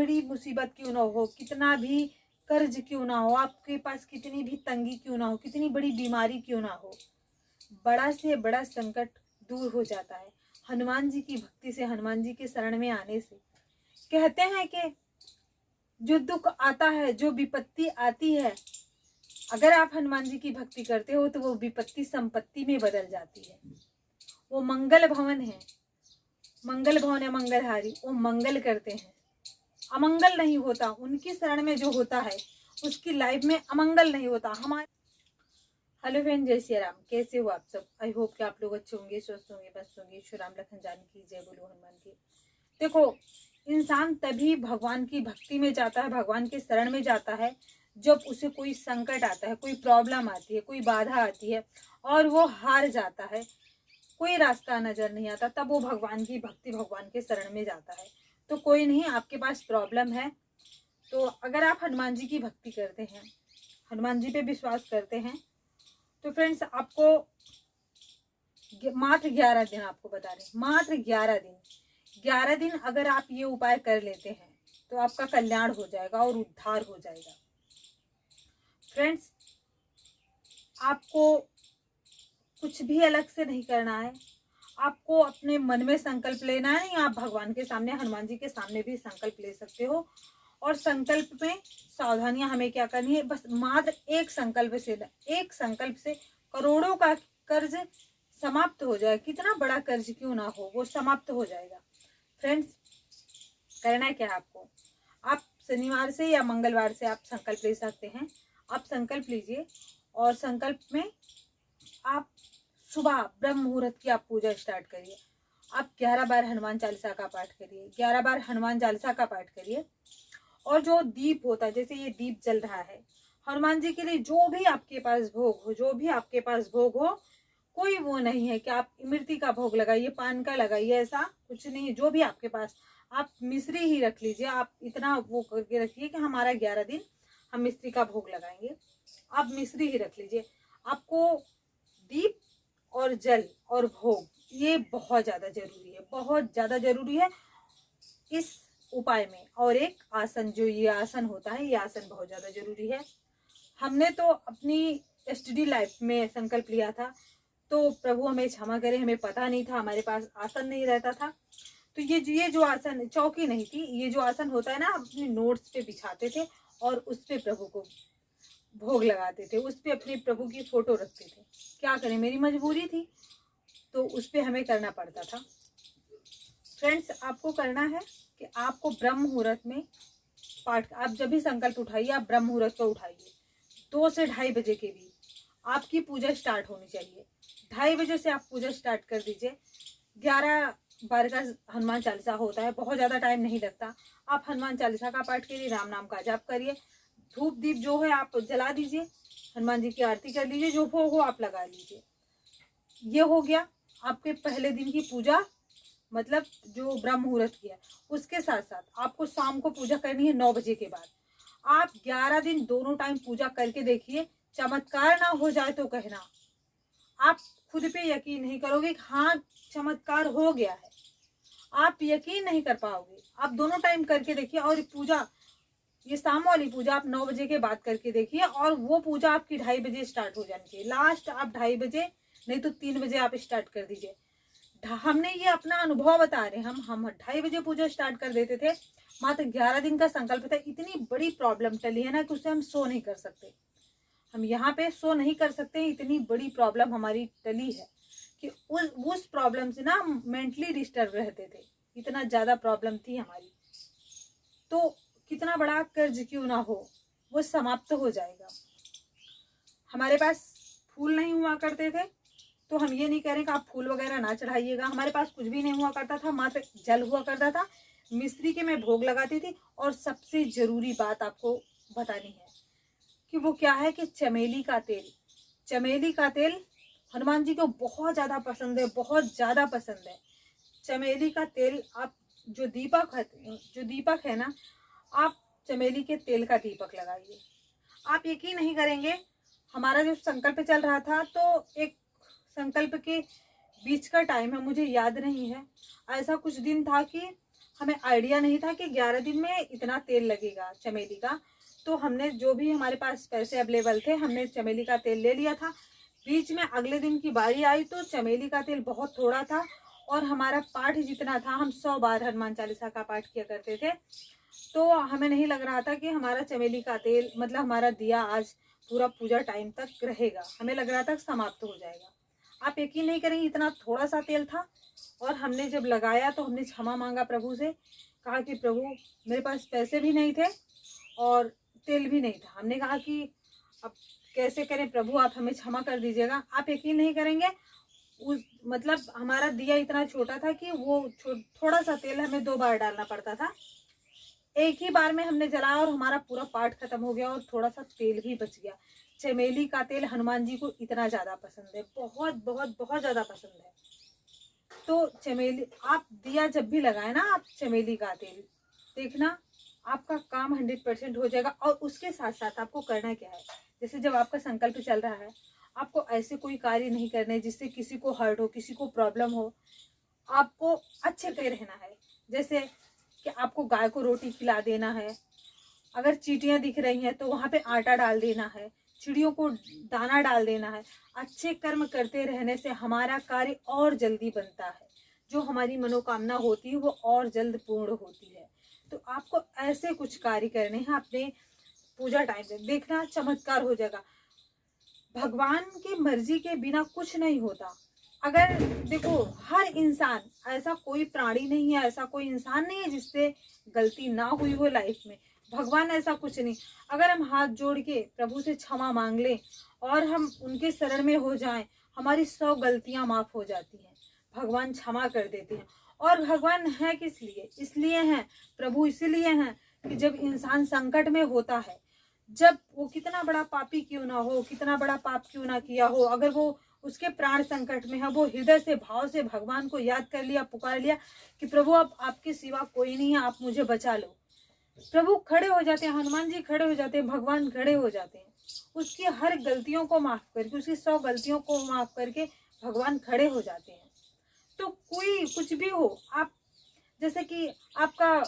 बड़ी मुसीबत क्यों ना हो, कितना भी कर्ज क्यों ना हो, आपके पास कितनी भी तंगी क्यों ना हो, कितनी बड़ी बीमारी क्यों ना हो, बड़ा से बड़ा संकट दूर हो जाता है हनुमान जी की भक्ति से, हनुमान जी के शरण में आने से। कहते हैं कि जो दुख आता है, जो विपत्ति आती है, अगर आप हनुमान जी की भक्ति करते हो तो वो विपत्ति संपत्ति में बदल जाती है। वो मंगल भवन है, मंगल भवन है मंगलहारी, वो मंगल करते हैं, अमंगल नहीं होता। उनकी शरण में जो होता है उसकी लाइफ में अमंगल नहीं होता। हमारे हेलो फ्रेंड, जय श्री राम। कैसे हो आप सब? आई होप कि आप लोग अच्छे होंगे, स्वस्थ होंगे, मस्त होंगे। श्री राम लखन जानकी जय बोलो हनुमान की। देखो, इंसान तभी भगवान की भक्ति में जाता है, भगवान के शरण में जाता है, जब उसे कोई संकट आता है, कोई प्रॉब्लम आती है, कोई बाधा आती है और वो हार जाता है, कोई रास्ता नजर नहीं आता, तब वो भगवान की भक्ति, भगवान के शरण में जाता है। तो कोई नहीं, आपके पास प्रॉब्लम है तो अगर आप हनुमान जी की भक्ति करते हैं, हनुमान जी पे विश्वास करते हैं, तो फ्रेंड्स आपको मात्र 11 दिन, आपको बता रहे मात्र 11 दिन अगर आप ये उपाय कर लेते हैं तो आपका कल्याण हो जाएगा और उद्धार हो जाएगा। फ्रेंड्स, आपको कुछ भी अलग से नहीं करना है, आपको अपने मन में संकल्प लेना है। नहीं, आप भगवान के सामने, हनुमान जी के सामने भी संकल्प ले सकते हो। और संकल्प में सावधानियां हमें क्या करनी है, बस मात्र एक संकल्प से करोड़ों का कर्ज समाप्त हो जाए। कितना बड़ा कर्ज क्यों ना हो, वो समाप्त हो जाएगा। फ्रेंड्स, करना क्या है आपको, आप शनिवार से या मंगलवार से आप संकल्प ले सकते हैं। आप संकल्प लीजिए और संकल्प में आप सुबह ब्रह्म मुहूर्त की आप पूजा स्टार्ट करिए। आप 11 बार हनुमान चालीसा का पाठ करिए, 11 बार हनुमान चालीसा का पाठ करिए। और जो दीप होता है, जैसे ये दीप जल रहा है, हनुमान जी के लिए जो भी आपके पास भोग हो, जो भी आपके पास भोग हो, कोई वो नहीं है कि आप इमरती का भोग लगाइए, पान का लगाइए, ऐसा कुछ नहीं है। जो भी आपके पास, आप मिश्री ही रख लीजिए। आप इतना वो करके रखिए कि हमारा 11 दिन हम मिश्री का भोग लगाएंगे, आप मिश्री ही रख लीजिए। आपको दीप और जल और भोग, ये बहुत ज़्यादा जरूरी है, बहुत ज़्यादा जरूरी है इस उपाय में। और एक आसन, जो ये आसन होता है, ये आसन बहुत ज़्यादा जरूरी है। हमने तो अपनी स्टडी लाइफ में संकल्प लिया था, तो प्रभु हमें क्षमा करे, हमें पता नहीं था, हमारे पास आसन नहीं रहता था। तो ये जो आसन, चौकी नहीं थी, ये जो आसन होता है ना, हम अपने नोट्स पे बिछाते थे और उस पे प्रभु को भोग लगाते थे, उस पे अपने प्रभु की फोटो रखते थे। क्या करें, मेरी मजबूरी थी तो उस पे हमें करना पड़ता था। फ्रेंड्स, आपको करना है कि आपको ब्रह्म मुहूर्त में पाठ, आप जब भी संकल्प उठाइए, आप ब्रह्म मुहूर्त को उठाइए। 2 से 2:30 बजे के बीच आपकी पूजा स्टार्ट होनी चाहिए। 2:30 बजे से आप पूजा स्टार्ट कर दीजिए। 11 बार का हनुमान चालीसा होता है, बहुत ज़्यादा टाइम नहीं लगता। आप हनुमान चालीसा का पाठ करिए, राम नाम का जाप करिए, धूप दीप जो है आप जला दीजिए, हनुमान जी की आरती कर लीजिए, जो भोग हो आप लगा लीजिए। ये हो गया आपके पहले दिन की पूजा, मतलब जो ब्रह्म मुहूर्त की है। उसके साथ साथ आपको शाम को पूजा करनी है 9 बजे के बाद। आप 11 दिन दोनों टाइम पूजा करके देखिए, चमत्कार ना हो जाए तो कहना, आप खुद पे यकीन नहीं करोगे कि हाँ चमत्कार हो गया है, आप यकीन नहीं कर पाओगे। आप दोनों टाइम करके देखिए, और पूजा, ये शाम वाली पूजा आप 9 बजे के बाद करके देखिए, और वो पूजा आपकी 2:30 बजे स्टार्ट हो जानी चाहिए। लास्ट आप 2:30 बजे, नहीं तो 3 बजे आप स्टार्ट कर दीजिए। हमने ये अपना अनुभव बता रहे हैं, हम 2:30 बजे पूजा स्टार्ट कर देते थे। मात्र 11 दिन का संकल्प था। इतनी बड़ी प्रॉब्लम टली है ना कि उससे हम सो नहीं कर सकते, हम यहाँ पे सो नहीं कर सकते। इतनी बड़ी प्रॉब्लम हमारी टली है कि उस प्रॉब्लम से ना हम मेंटली डिस्टर्ब रहते थे, इतना ज़्यादा प्रॉब्लम थी हमारी। तो कितना बड़ा कर्ज क्यों ना हो, वो समाप्त हो जाएगा। हमारे पास फूल नहीं हुआ करते थे, तो हम ये नहीं कह रहे कि आप फूल वगैरह ना चढ़ाइएगा। हमारे पास कुछ भी नहीं हुआ करता था, मात्र जल हुआ करता था, मिश्री के मैं भोग लगाती थी। और सबसे जरूरी बात आपको बतानी है कि वो क्या है कि चमेली का तेल, चमेली का तेल हनुमान जी को बहुत ज़्यादा पसंद है, बहुत ज़्यादा पसंद है। चमेली का तेल, आप जो दीपक है ना, आप चमेली के तेल का दीपक लगाइए। आप यकीन नहीं करेंगे, हमारा जो संकल्प चल रहा था, तो एक संकल्प के बीच का टाइम है, मुझे याद नहीं है, ऐसा कुछ दिन था कि हमें आइडिया नहीं था कि 11 दिन में इतना तेल लगेगा चमेली का। तो हमने जो भी हमारे पास पैसे अवेलेबल थे, हमने चमेली का तेल ले लिया था। बीच में अगले दिन की बारी आई तो चमेली का तेल बहुत थोड़ा था, और हमारा पाठ जितना था, हम 100 बार हनुमान चालीसा का पाठ किया करते थे, तो हमें नहीं लग रहा था कि हमारा चमेली का तेल मतलब हमारा दिया आज पूरा पूजा टाइम तक रहेगा। हमें लग रहा था समाप्त हो जाएगा। आप यकीन नहीं करेंगे, इतना थोड़ा सा तेल था। और हमने जब लगाया तो हमने क्षमा मांगा प्रभु से, कहा कि प्रभु मेरे पास पैसे भी नहीं थे और तेल भी नहीं था। हमने कहा कि अब कैसे करें प्रभु, आप हमें क्षमा कर दीजिएगा। आप यकीन नहीं करेंगे, उस मतलब हमारा दिया इतना छोटा था कि वो थोड़ा सा तेल हमें 2 बार डालना पड़ता था। एक ही बार में हमने जलाया और हमारा पूरा पाठ खत्म हो गया और थोड़ा सा तेल भी बच गया। चमेली का तेल हनुमान जी को इतना ज़्यादा पसंद है, बहुत बहुत बहुत ज़्यादा पसंद है। तो चमेली आप दिया जब भी लगाए ना, आप चमेली का तेल देखना, आपका काम 100% हो जाएगा। और उसके साथ साथ आपको करना क्या है, जैसे जब आपका संकल्प चल रहा है, आपको ऐसे कोई कार्य नहीं करने जिससे किसी को हर्ट हो, किसी को प्रॉब्लम हो। आपको अच्छे पे रहना है, जैसे कि आपको गाय को रोटी खिला देना है, अगर चींटियां दिख रही हैं तो वहाँ पे आटा डाल देना है, चिड़ियों को दाना डाल देना है। अच्छे कर्म करते रहने से हमारा कार्य और जल्दी बनता है, जो हमारी मनोकामना होती है वो और जल्द पूर्ण होती है। तो आपको ऐसे कुछ कार्य करने हैं अपने पूजा टाइम पे, देखना चमत्कार हो जाएगा। भगवान की मर्जी के बिना कुछ नहीं होता। अगर देखो, हर इंसान, ऐसा कोई प्राणी नहीं है, ऐसा कोई इंसान नहीं है जिससे गलती ना हुई हो लाइफ में। भगवान ऐसा कुछ नहीं। अगर हम हाथ जोड़ के प्रभु से क्षमा मांग लें और हम उनके शरण में हो जाएं, हमारी 100 गलतियां माफ हो जाती हैं, भगवान क्षमा कर देते हैं। और भगवान है किस लिए? इसलिए हैं, प्रभु इसीलिए हैं कि जब इंसान संकट में होता है, जब वो कितना बड़ा पापी क्यों ना हो, कितना बड़ा पाप क्यों ना किया हो, अगर वो उसके प्राण संकट में है, वो हृदय से भाव से भगवान को याद कर लिया, पुकार लिया कि प्रभु अब आपके सिवा कोई नहीं है, आप मुझे बचा लो, प्रभु खड़े हो जाते हैं, हनुमान जी खड़े हो जाते हैं, भगवान खड़े हो जाते हैं। उसकी हर गलतियों को माफ करके, उसकी 100 गलतियों को माफ करके भगवान खड़े हो जाते हैं। तो कोई कुछ भी हो, आप जैसे कि आपका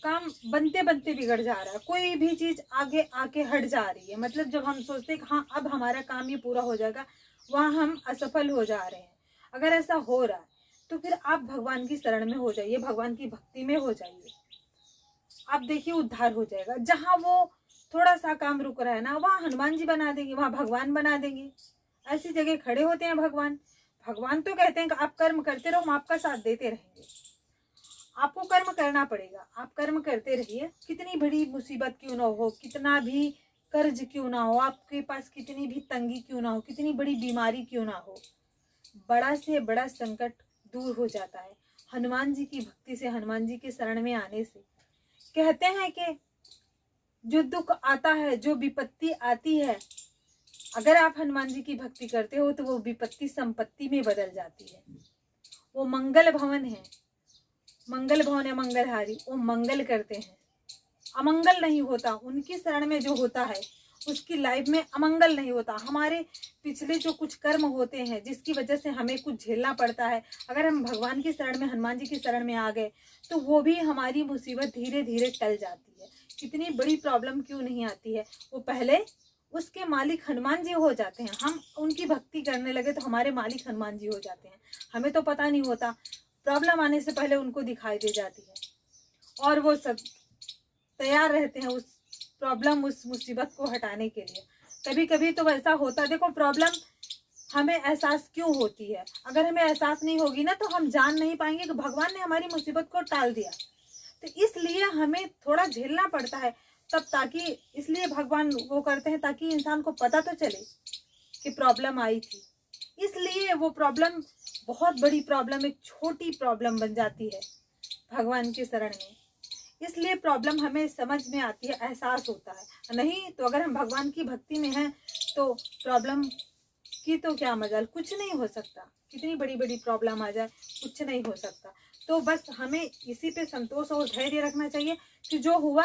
काम बनते बनते बिगड़ जा रहा है, कोई भी चीज आगे आके हट जा रही है, मतलब जब हम सोचते हैं कि हाँ अब हमारा काम ये पूरा हो जाएगा, वहां हम असफल हो जा रहे हैं। अगर ऐसा हो रहा है तो फिर आप भगवान की शरण में हो जाइए, भगवान की भक्ति में हो जाइए, आप देखिए उद्धार हो जाएगा। जहां वो थोड़ा सा काम रुक रहा है ना, वहां हनुमान जी बना देंगे, वहां भगवान बना देंगे। ऐसी जगह खड़े होते हैं भगवान। भगवान तो कहते हैं कि आप कर्म करते रहो, हम आपका साथ देते रहेंगे। आपको कर्म करना पड़ेगा, आप कर्म करते रहिए। कितनी बड़ी मुसीबत क्यों ना हो, कितना भी कर्ज क्यों ना हो, आपके पास कितनी भी तंगी क्यों ना हो, कितनी बड़ी बीमारी क्यों ना हो, बड़ा से बड़ा संकट दूर हो जाता है हनुमान जी की भक्ति से, हनुमान जी के शरण में आने से। कहते हैं कि जो दुख आता है, जो विपत्ति आती है, अगर आप हनुमान जी की भक्ति करते हो तो वो विपत्ति संपत्ति में बदल जाती है। वो मंगल भवन है, मंगल भवन है मंगलहारी, वो मंगल करते हैं, अमंगल नहीं होता। उनकी शरण में जो होता है उसकी लाइफ में अमंगल नहीं होता। हमारे पिछले जो कुछ कर्म होते हैं जिसकी वजह से हमें कुछ झेलना पड़ता है, अगर हम भगवान की शरण में, हनुमान जी की शरण में आ गए तो वो भी हमारी मुसीबत धीरे धीरे टल जाती है। कितनी बड़ी प्रॉब्लम क्यों नहीं आती है, वो पहले उसके मालिक हनुमान जी हो जाते हैं। हम उनकी भक्ति करने लगे तो हमारे मालिक हनुमान जी हो जाते हैं। हमें तो पता नहीं होता, प्रॉब्लम आने से पहले उनको दिखाई दे जाती है और वो सब तैयार रहते हैं उस प्रॉब्लम, उस मुसीबत को हटाने के लिए। कभी कभी तो वैसा होता है, देखो प्रॉब्लम हमें एहसास क्यों होती है, अगर हमें एहसास नहीं होगी ना तो हम जान नहीं पाएंगे कि भगवान ने हमारी मुसीबत को टाल दिया। तो इसलिए हमें थोड़ा झेलना पड़ता है तब, ताकि इसलिए भगवान वो करते हैं ताकि इंसान को पता तो चले कि प्रॉब्लम आई थी। इसलिए वो प्रॉब्लम बहुत बड़ी प्रॉब्लम एक छोटी प्रॉब्लम बन जाती है भगवान के शरण में। इसलिए प्रॉब्लम हमें समझ में आती है, एहसास होता है। नहीं तो अगर हम भगवान की भक्ति में हैं तो प्रॉब्लम की तो क्या मजाल, कुछ नहीं हो सकता। कितनी बड़ी बड़ी प्रॉब्लम आ जाए कुछ नहीं हो सकता। तो बस हमें इसी पे संतोष और धैर्य रखना चाहिए कि जो हुआ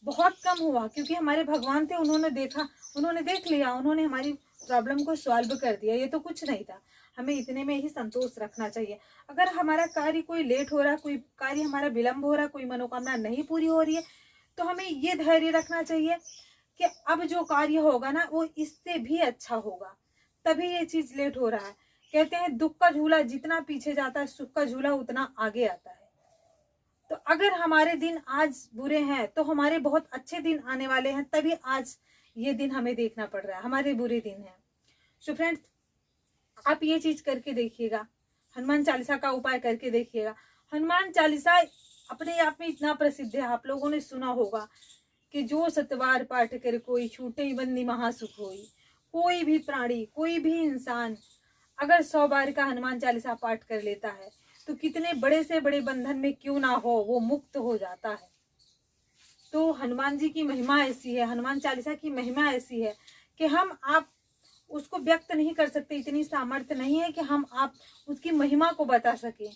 बहुत कम हुआ, क्योंकि हमारे भगवान थे, उन्होंने देखा, उन्होंने देख लिया, उन्होंने हमारी प्रॉब्लम को सॉल्व कर दिया। ये तो कुछ नहीं था, हमें इतने में ही संतोष रखना चाहिए। अगर हमारा कार्य कोई लेट हो रहा है, कोई कार्य हमारा विलंब हो रहा है, कोई मनोकामना नहीं पूरी हो रही है, तो हमें ये धैर्य रखना चाहिए कि अब जो कार्य होगा ना वो इससे भी अच्छा होगा, तभी ये चीज लेट हो रहा है। कहते हैं दुख का झूला जितना पीछे जाता है, सुख का झूला उतना आगे आता है। तो अगर हमारे दिन आज बुरे हैं तो हमारे बहुत अच्छे दिन आने वाले हैं, तभी आज ये दिन हमें देखना पड़ रहा है, हमारे बुरे दिन हैं। सो फ्रेंड्स, आप ये चीज करके देखिएगा, हनुमान चालीसा का उपाय करके देखिएगा। हनुमान चालीसा अपने आप में इतना प्रसिद्ध है, आप लोगों ने सुना होगा कि जो सतवार पाठ कर कोई छूटे बंदी महासुख होई। कोई भी प्राणी, कोई भी इंसान अगर 100 बार का हनुमान चालीसा पाठ कर लेता है तो कितने बड़े से बड़े बंधन में क्यों ना हो वो मुक्त हो जाता है। तो हनुमान जी की महिमा ऐसी है, हनुमान चालीसा की महिमा ऐसी है कि हम आप उसको व्यक्त नहीं कर सकते, इतनी सामर्थ्य नहीं है कि हम आप उसकी महिमा को बता सके।